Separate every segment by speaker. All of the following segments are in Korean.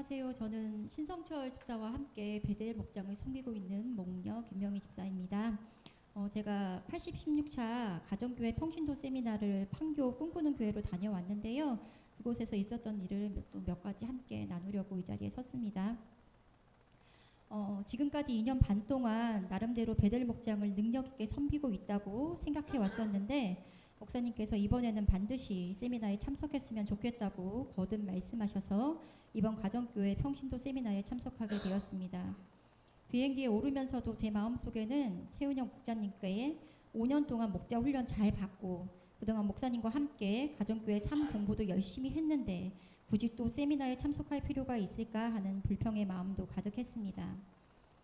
Speaker 1: 안녕하세요. 저는 신성철 집사와 함께 베델 목장을 섬기고 있는 목녀 김명희 집사입니다. 제가 80, 16차 가정교회 평신도 세미나를 판교 꿈꾸는 교회로 다녀왔는데요. 그곳에서 있었던 일을 또 몇 가지 함께 나누려고 이 자리에 섰습니다. 지금까지 2년 반 동안 나름대로 베델 목장을 능력 있게 섬기고 있다고 생각해 왔었는데 목사님께서 이번에는 반드시 세미나에 참석했으면 좋겠다고 거듭 말씀하셔서 이번 가정교회 평신도 세미나에 참석하게 되었습니다. 비행기에 오르면서도 제 마음속에는 최은영 목자님께 5년 동안 목자 훈련 잘 받고 그동안 목사님과 함께 가정교회 삶 공부도 열심히 했는데 굳이 또 세미나에 참석할 필요가 있을까 하는 불평의 마음도 가득했습니다.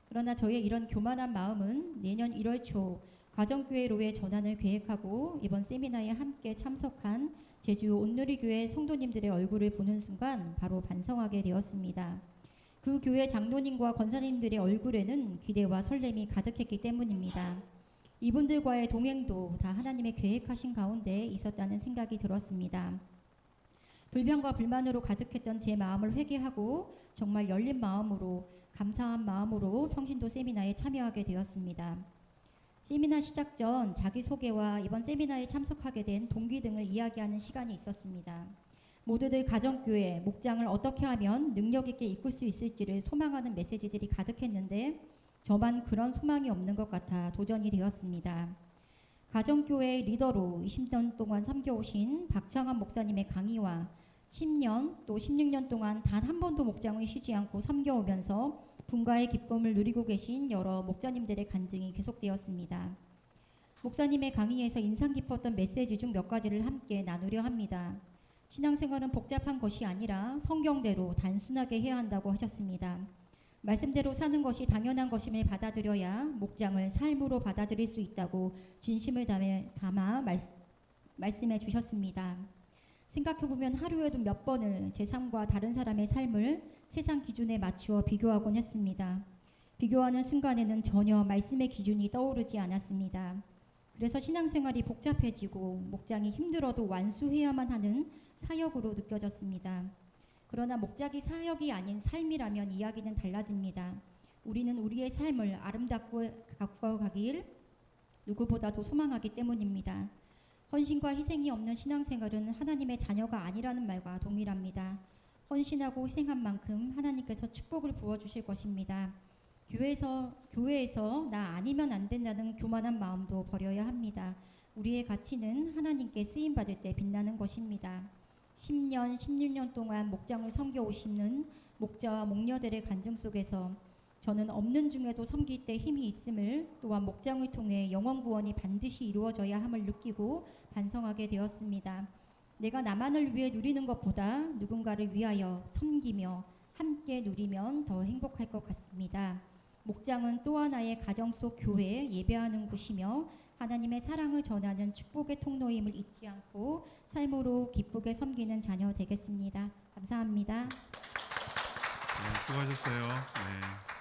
Speaker 1: 그러나 저의 이런 교만한 마음은 내년 1월 초 가정교회로의 전환을 계획하고 이번 세미나에 함께 참석한 제주 온누리교회 성도님들의 얼굴을 보는 순간 바로 반성하게 되었습니다. 그 교회 장로님과 권사님들의 얼굴에는 기대와 설렘이 가득했기 때문입니다. 이분들과의 동행도 다 하나님의 계획하신 가운데 있었다는 생각이 들었습니다. 불평과 불만으로 가득했던 제 마음을 회개하고 정말 열린 마음으로 감사한 마음으로 평신도 세미나에 참여하게 되었습니다. 세미나 시작 전 자기소개와 이번 세미나에 참석하게 된 동기 등을 이야기하는 시간이 있었습니다. 모두들 가정교회, 목장을 어떻게 하면 능력 있게 이끌 수 있을지를 소망하는 메시지들이 가득했는데 저만 그런 소망이 없는 것 같아 도전이 되었습니다. 가정교회 리더로 20년 동안 섬겨오신 박창환 목사님의 강의와 10년 또 16년 동안 단 한 번도 목장을 쉬지 않고 섬겨오면서 분가의 기쁨을 누리고 계신 여러 목자님들의 간증이 계속되었습니다. 목사님의 강의에서 인상 깊었던 메시지 중 몇 가지를 함께 나누려 합니다. 신앙생활은 복잡한 것이 아니라 성경대로 단순하게 해야 한다고 하셨습니다. 말씀대로 사는 것이 당연한 것임을 받아들여야 목장을 삶으로 받아들일 수 있다고 진심을 담아 말씀해 주셨습니다. 생각해보면 하루에도 몇 번을 제 삶과 다른 사람의 삶을 세상 기준에 맞추어 비교하곤 했습니다. 비교하는 순간에는 전혀 말씀의 기준이 떠오르지 않았습니다. 그래서 신앙생활이 복잡해지고 목장이 힘들어도 완수해야만 하는 사역으로 느껴졌습니다. 그러나 목장이 사역이 아닌 삶이라면 이야기는 달라집니다. 우리는 우리의 삶을 아름답고 가꾸어 가길 누구보다도 소망하기 때문입니다. 헌신과 희생이 없는 신앙생활은 하나님의 자녀가 아니라는 말과 동일합니다. 헌신하고 희생한 만큼 하나님께서 축복을 부어주실 것입니다. 교회에서 나 아니면 안 된다는 교만한 마음도 버려야 합니다. 우리의 가치는 하나님께 쓰임받을 때 빛나는 것입니다. 10년, 16년 동안 목장을 섬겨오시는 목자와 목녀들의 간증 속에서 저는 없는 중에도 섬길 때 힘이 있음을 또한 목장을 통해 영혼 구원이 반드시 이루어져야 함을 느끼고 반성하게 되었습니다. 내가 나만을 위해 누리는 것보다 누군가를 위하여 섬기며 함께 누리면 더 행복할 것 같습니다. 목장은 또 하나의 가정 속 교회 예배하는 곳이며 하나님의 사랑을 전하는 축복의 통로임을 잊지 않고 삶으로 기쁘게 섬기는 자녀 되겠습니다. 감사합니다.
Speaker 2: 네, 수고하셨어요. 네.